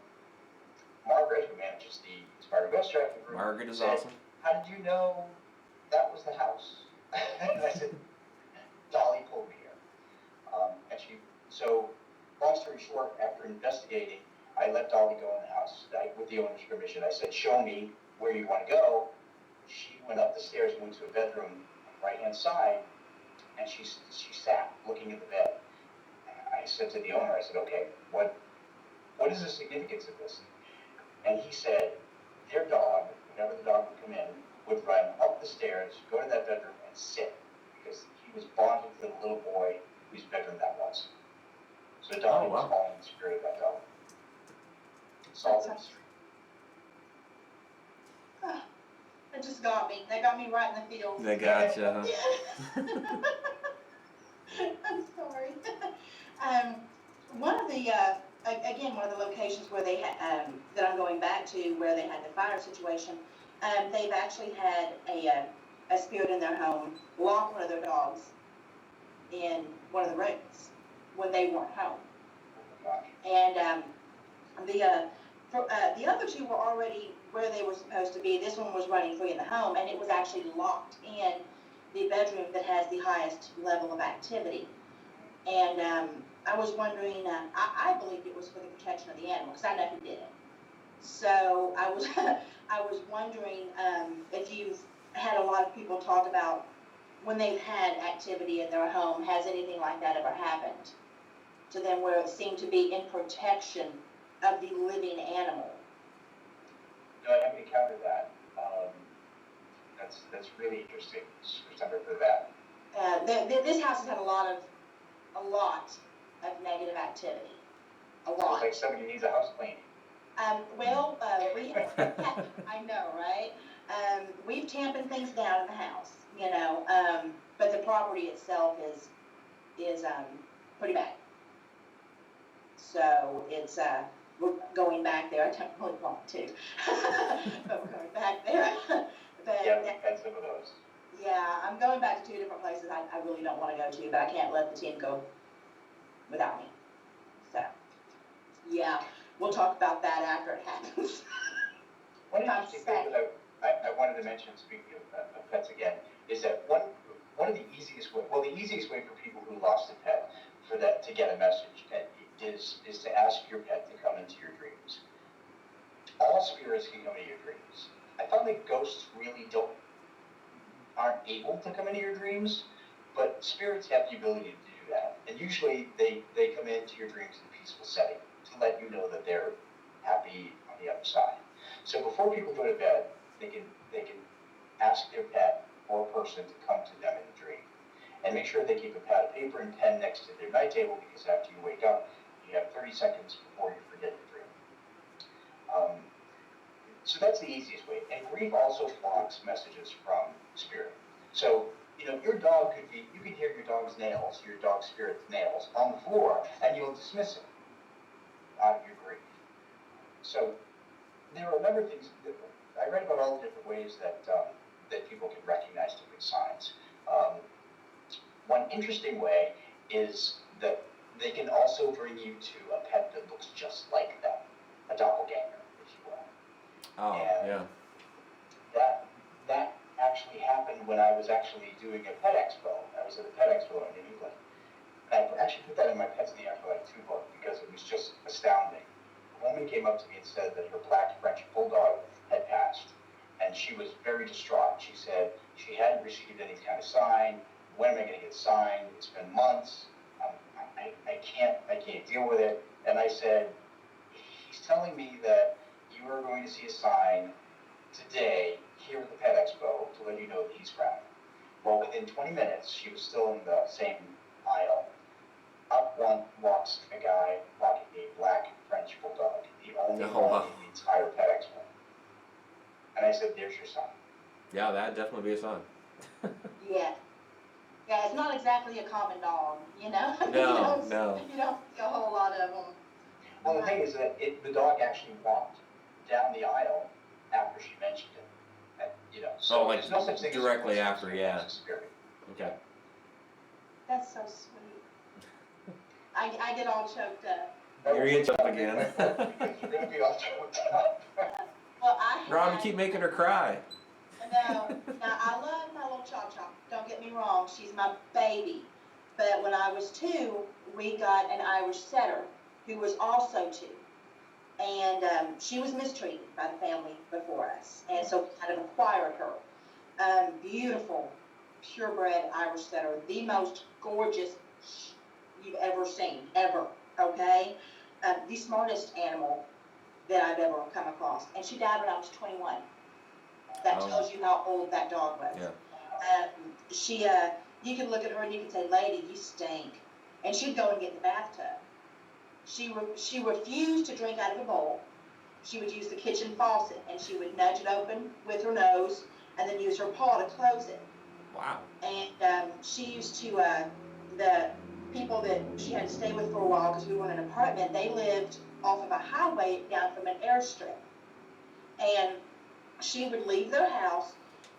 Margaret, who manages the Inspired Ghost Tracking Group, Margaret is said, awesome. "How did you know that was the house?" And I said, "Dolly pulled me here." So long story short, after investigating, I let Dolly go in the house with the owner's permission. I said, "Show me where you want to go." She went up the stairs and went to a bedroom on the right-hand side, and she sat looking at the bed. I said to the owner, I said, "Okay, what is the significance of this?" And he said, their dog, whenever the dog would come in, would run up the stairs, go to that bedroom, and sit, because he was bonded to the little boy whose bedroom that was. So the dog was following the spirit of that dog. Solved the mystery. That just got me. That got me right in the feels. They got you, huh? I'm sorry. One of the again, one of the locations where they that I'm going back to, where they had the fire situation, they've actually had a spirit in their home lock one of their dogs in one of the rooms when they weren't home. And the other two were already where they were supposed to be. This one was running free in the home, and it was actually locked in the bedroom that has the highest level of activity. And I was wondering, I believed it was for the protection of the animal, because I know who did it. So I was I was wondering if you've had a lot of people talk about when they've had activity in their home, has anything like that ever happened to them where it seemed to be in protection of the living animal? No, I haven't encountered that. That's really interesting. First time I've heard that. This house has had a lot of negative activity. A lot. So it's like somebody needs a house cleaning. We I know, right? We've tampened things down in the house, you know, but the property itself is pretty bad. So it's we're going back there. I don't really want to, but we're going back there. But yeah, we've had some of those. Yeah, I'm going back to 2 different places I really don't want to go to, but I can't let the team go without me. So, yeah, we'll talk about that after it happens. One interesting thing that I wanted to mention, speaking of pets again, is that one of the easiest way, the easiest way for people who lost a pet to get a message is to ask your pet to come into your dreams. All spirits can come into your dreams. I found that ghosts really aren't able to come into your dreams, but spirits have the ability to do that. And usually they come into your dreams in a peaceful setting to let you know that they're happy on the other side. So before people go to bed, they can ask their pet or person to come to them in a dream. And make sure they keep a pad of paper and pen next to their night table, because after you wake up, you have 30 seconds before you forget your dream. So that's the easiest way. And grief also blocks messages from spirit. So, you know, your dog you could hear your dog's nails, your dog spirit's nails on the floor, and you'll dismiss it out of your grief. So there are a number of things that I read about, all the different ways that people can recognize different signs. One interesting way is that they can also bring you to a pet that looks just like them, a doppelganger, if you will. Oh, and yeah. That actually happened when I was actually doing a pet expo. I was at a pet expo in New England. And I actually put that in my Pets in the Afterlife 2 book because it was just astounding. A woman came up to me and said that her black French bulldog had passed, and she was very distraught. She said she hadn't received any kind of sign. When am I going to get a sign? It's been months. I can't deal with it. And I said, he's telling me that you are going to see a sign today here at the Pet Expo to let you know that he's around. Well, within 20 minutes, she was still in the same aisle. Up one walks a guy walking a black French bulldog, the only one in the entire Pet Expo. And I said, there's your sign. Yeah, that'd definitely be a sign. Yeah. Yeah, it's not exactly a common dog, you know? No. You don't see a whole lot of them. Well, the thing is that the dog actually walked down the aisle after she mentioned it. And, you know, so like there's no such thing directly as after, yeah. Spirit. Okay. That's so sweet. I get all choked up. Here you get up again. You're going to be all choked up. Well, Rob, you keep making her cry. No, now I love my little Cha-Cha. Don't get me wrong, she's my baby. But when I was 2, we got an Irish setter who was also 2. And she was mistreated by the family before us. And so we kind of acquired her. Beautiful, purebred Irish setter, the most gorgeous you've ever seen, ever, okay? The smartest animal that I've ever come across. And she died when I was 21. That tells you how old that dog was. Yeah. You can look at her and you can say, lady, you stink. and she'd go and get in the bathtub. She refused to drink out of a bowl. She would use the kitchen faucet, and she would nudge it open with her nose, and then use her paw to close it. Wow. And she used to, the people that she had to stay with for a while, because we were in an apartment, they lived off of a highway down from an airstrip. And she would leave their house,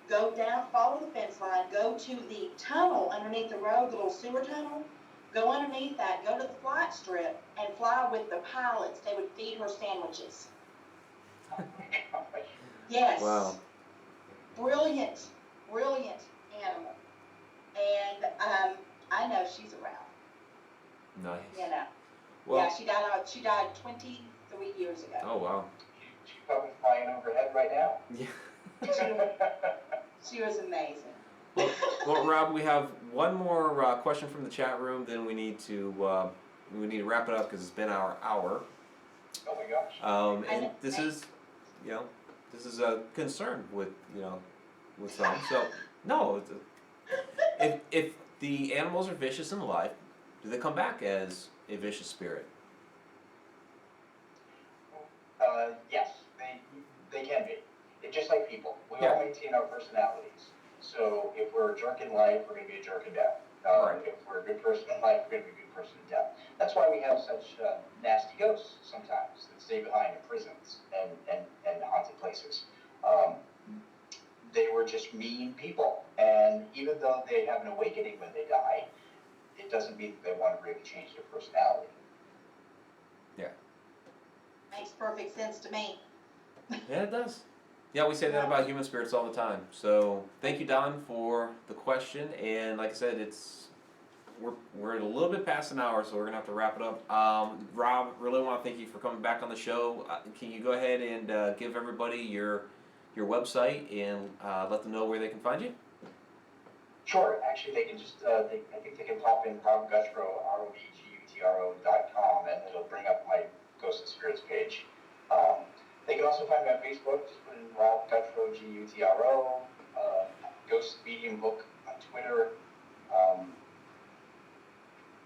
go down, follow the fence line, go to the tunnel underneath the road, the little sewer tunnel, go underneath that, go to the flight strip, and fly with the pilots. They would feed her sandwiches. Yes. Wow. Brilliant animal. And I know she's around. Nice. You know. Well, Yeah, she died 23 years ago. oh wow. She's probably flying overhead right now. Yeah. She was amazing. Well, Rob, we have one more question from the chat room. Then we need to wrap it up because it's been our hour. Oh my gosh. And this is a concern with with some. So no, if the animals are vicious in life, do they come back as a vicious spirit? Yes, they can be. It's just like people. We Yeah. all maintain our personalities. So if we're a jerk in life, we're going to be a jerk in death. Right. If we're a good person in life, we're going to be a good person in death. That's why we have such nasty ghosts sometimes that stay behind in prisons and haunted places. They were just mean people. And even though they have an awakening when they die, it doesn't mean that they want to really change their personality. Makes perfect sense to me. Yeah, it does. Yeah, we say that about human spirits all the time. So thank you, Don, for the question. And like I said, we're a little bit past an hour, so we're gonna have to wrap it up. Rob, really want to thank you for coming back on the show. Can you go ahead and give everybody your website and let them know where they can find you? Sure. Actually, they can just, I think they can pop in Rob Gutro, ROBGUTRO.com, and it'll bring up my Ghosts and Spirits page. They can also find me on Facebook, just put in Rob Gutro, GUTRO, Ghost Medium Book on Twitter.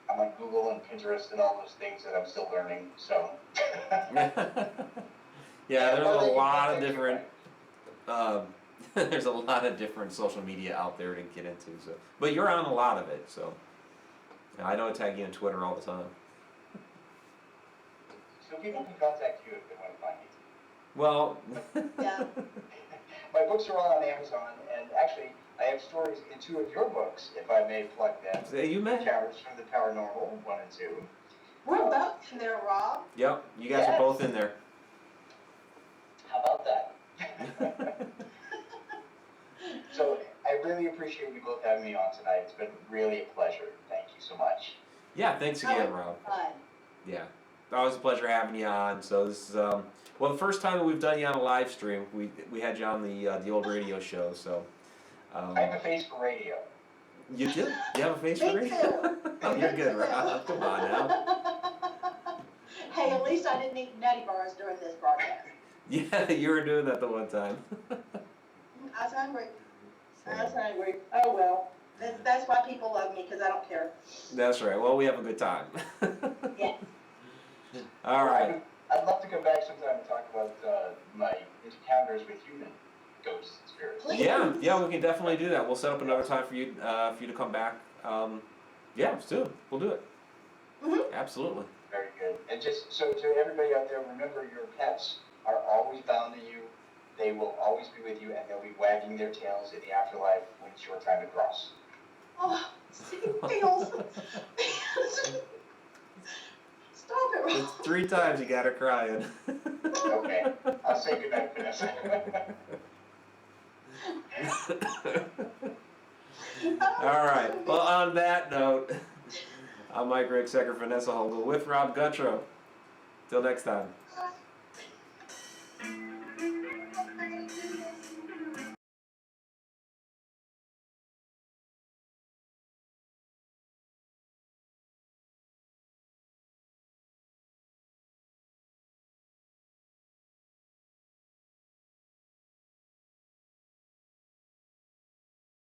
I'm on Google and Pinterest and all those things that I'm still learning, so. Yeah, there's a lot of different. There's a lot of different social media out there to get into. So, but you're on a lot of it. So, I know I tag you on Twitter all the time. So people can contact you if they want to find you. Well, Yeah. My books are all on Amazon, and actually, I have stories in 2 of your books, if I may plug them. you may. Encounters from the Paranormal, 1 and 2. We're both in there, Rob. Yep, you guys are both in there. How about that? So I really appreciate you both having me on tonight. It's been really a pleasure. Thank you so much. Yeah, thanks again, Rob. Fun. Yeah, always a pleasure having you on. So this is well, the first time that we've done you on a live stream. We had you on the old radio show. So I have a face for radio. you do? You have a face for Me radio? too. Oh, you're good, Rob. Come on now. Hey, at least I didn't eat nutty bars during this broadcast. Yeah, you were doing that the one time. I was hungry. I was hungry. Oh well. That's why people love me, because I don't care. That's right. Well, we have a good time. Yeah. All right. I'd love to come back sometime and talk about my encounters with human ghosts and spirits. Please. Yeah, we can definitely do that. We'll set up another time for you to come back. Yeah, let's do it. We'll do it. Mm-hmm. Absolutely. Very good. And just so to everybody out there, remember your pets are always bound to you. They will always be with you, and they'll be wagging their tails in the afterlife when it's your time to cross. Oh, see, feels. Stop it, Rob. It's 3 times you got her crying. Okay. I'll say goodnight, Vanessa. All right. Well, on that note, I'm Mike Ricksecker, Vanessa Hogle with Rob Gutro. Till next time. Bye.